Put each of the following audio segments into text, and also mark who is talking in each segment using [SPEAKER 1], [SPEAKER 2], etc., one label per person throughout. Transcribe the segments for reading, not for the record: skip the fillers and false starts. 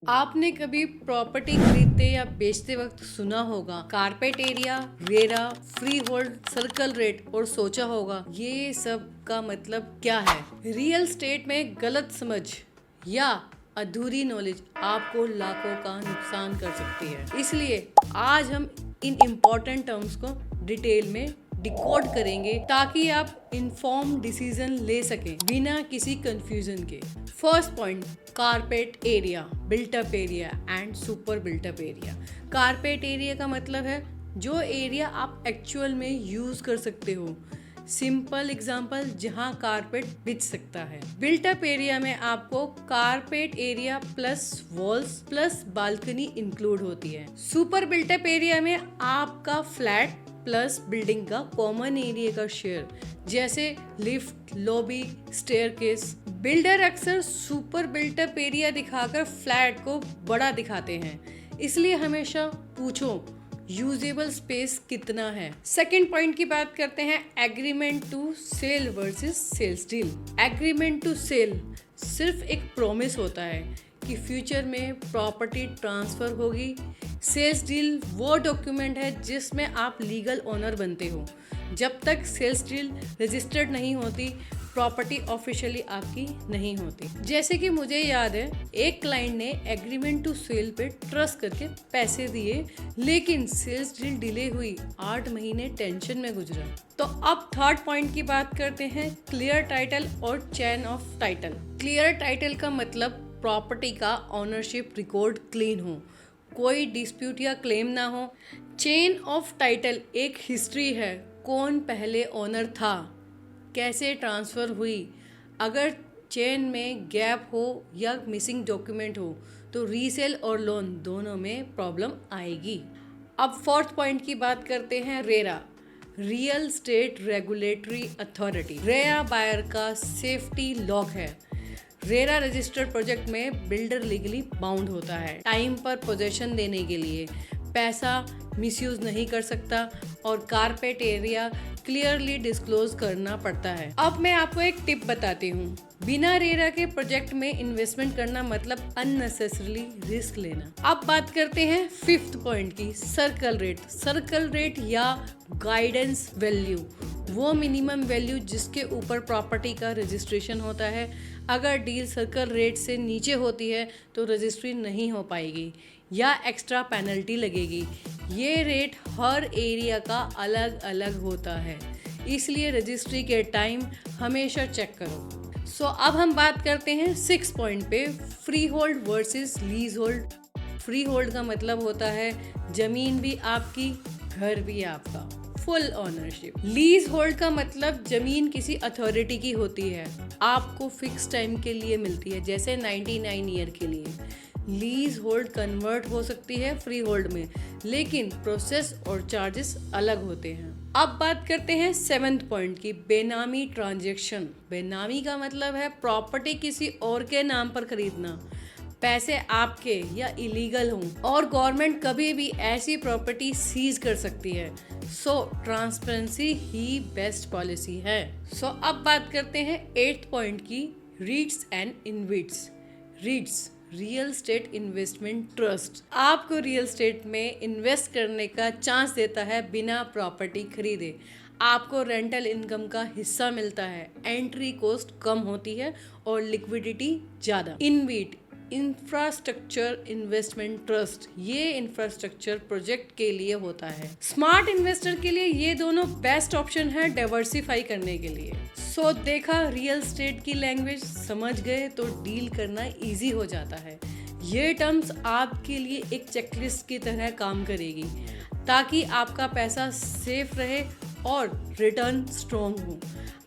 [SPEAKER 1] आपने कभी प्रॉपर्टी खरीदते या बेचते वक्त सुना होगा carpet area, RERA, free hold, circle rate और सोचा होगा ये सब का मतलब क्या है। रियल स्टेट में गलत समझ या अधूरी नॉलेज आपको लाखों का नुकसान कर सकती है। इसलिए आज हम इन इम्पोर्टेंट टर्म्स को डिटेल में डिकोड करेंगे ताकि आप इन्फॉर्म डिसीजन ले सकें बिना किसी कंफ्यूजन के। First point, carpet area, built up area and super built up area. Carpet area का मतलब है जो एरिया आप एक्चुअल में यूज कर सकते हो। सिंपल एग्जांपल, जहां कारपेट बिछ सकता है। बिल्ट अप एरिया में आपको carpet area plus walls plus balcony include होती है। सुपर बिल्ट अप एरिया में आपका फ्लैट प्लस बिल्डिंग का कॉमन एरिया का शेयर, जैसे लिफ्ट, लॉबी, स्टेयरकेस। बिल्डर अक्सर सुपर बिल्ट अप एरिया दिखाकर फ्लैट को बड़ा दिखाते हैं, इसलिए हमेशा पूछो यूजेबल स्पेस कितना है। सेकंड पॉइंट की बात करते हैं, agreement to sale versus sales deal. Agreement to sale सिर्फ एक प्रॉमिस होता है कि फ्यूचर में प्रॉपर्टी ट्रांसफर होगी। सेल्स डील वो डॉक्यूमेंट है जिसमें आप लीगल ओनर बनते हो। जब तक सेल्स डील रजिस्टर्ड नहीं होती, प्रॉपर्टी ऑफिशियली आपकी नहीं होती। जैसे कि मुझे याद है, एक क्लाइंट ने एग्रीमेंट टू सेल पे ट्रस्ट करके पैसे दिए, लेकिन सेल्स डील डिले हुई, 8 महीने टेंशन में गुजरा। तो अब थर्ड पॉइंट की बात करते हैं, क्लियर टाइटल और chain of title. Clear title का मतलब प्रॉपर्टी का ओनरशिप रिकॉर्ड क्लीन हो, कोई डिस्प्यूट या क्लेम ना हो। चेन ऑफ टाइटल एक हिस्ट्री है, कौन पहले ओनर था, कैसे ट्रांसफ़र हुई। अगर चेन में गैप हो या मिसिंग डॉक्यूमेंट हो तो रीसेल और लोन दोनों में प्रॉब्लम आएगी। अब फोर्थ पॉइंट की बात करते हैं, RERA, real estate regulatory authority. RERA buyer का सेफ्टी लॉक है। रेरा रजिस्टर्ड प्रोजेक्ट में बिल्डर लीगली बाउंड होता है टाइम पर पोजेशन देने के लिए, पैसा मिसयूज नहीं कर सकता और कारपेट एरिया क्लियरली डिस्क्लोज करना पड़ता है। अब मैं आपको एक टिप बताती हूँ, बिना रेरा के प्रोजेक्ट में इन्वेस्टमेंट करना मतलब अननेसेसरीली रिस्क लेना। अब बात करते हैं फिफ्थ पॉइंट की, सर्कल रेट। सर्कल रेट या गाइडेंस वैल्यू, वो मिनिमम वैल्यू जिसके ऊपर प्रॉपर्टी का रजिस्ट्रेशन होता है। अगर डील सर्कल रेट से नीचे होती है तो रजिस्ट्री नहीं हो पाएगी या एक्स्ट्रा पेनल्टी लगेगी। ये रेट हर एरिया का अलग अलग होता है, इसलिए रजिस्ट्री के टाइम हमेशा चेक करो। सो अब हम बात करते हैं 6 पॉइंट पे, free hold versus lease hold. Free hold का मतलब होता है जमीन भी आपकी, घर भी आपका, फुल ओनरशिप। लीज होल्ड का मतलब जमीन किसी अथॉरिटी की होती है, आपको फिक्स टाइम के लिए मिलती है, जैसे 99 ईयर के लिए। लीज होल्ड कन्वर्ट हो सकती है फ्री होल्ड में, लेकिन प्रोसेस और चार्जेस अलग होते हैं। अब बात करते हैं 7th पॉइंट की, बेनामी ट्रांजैक्शन। बेनामी का मतलब है प्रॉपर्टी किसी और के नाम पर खरीदना, पैसे आपके या इलीगल हों, और गवर्नमेंट कभी भी ऐसी प्रॉपर्टी सीज कर सकती है। सो ट्रांसपेरेंसी ही बेस्ट पॉलिसी है। सो अब बात करते हैं 8th पॉइंट की, रीट्स and InvITs. रीट्स, real estate investment trust, आपको रियल स्टेट में इन्वेस्ट करने का चांस देता है बिना प्रॉपर्टी खरीदे। आपको रेंटल इनकम का हिस्सा मिलता है, एंट्री कॉस्ट कम होती है और लिक्विडिटी ज़्यादा। इनवीट, इंफ्रास्ट्रक्चर इन्वेस्टमेंट ट्रस्ट, ये इंफ्रास्ट्रक्चर प्रोजेक्ट के लिए होता है। स्मार्ट इन्वेस्टर के लिए ये दोनों बेस्ट ऑप्शन है डाइवर्सिफाई करने के लिए। सो देखा, रियल स्टेट की लैंग्वेज समझ गए तो डील करना इजी हो जाता है। ये टर्म्स आपके लिए एक चेकलिस्ट की तरह काम करेगी ताकि आपका पैसा सेफ रहे और रिटर्न स्ट्रॉन्ग हो।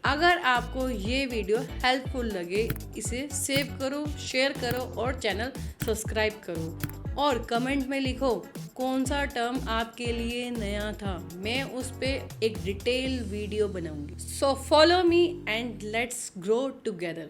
[SPEAKER 1] अगर आपको ये वीडियो हेल्पफुल लगे, इसे सेव करो, शेयर करो और चैनल सब्सक्राइब करो और कमेंट में लिखो कौन सा टर्म आपके लिए नया था। मैं उस पर एक डिटेल वीडियो बनाऊंगी। So follow me and let's grow together.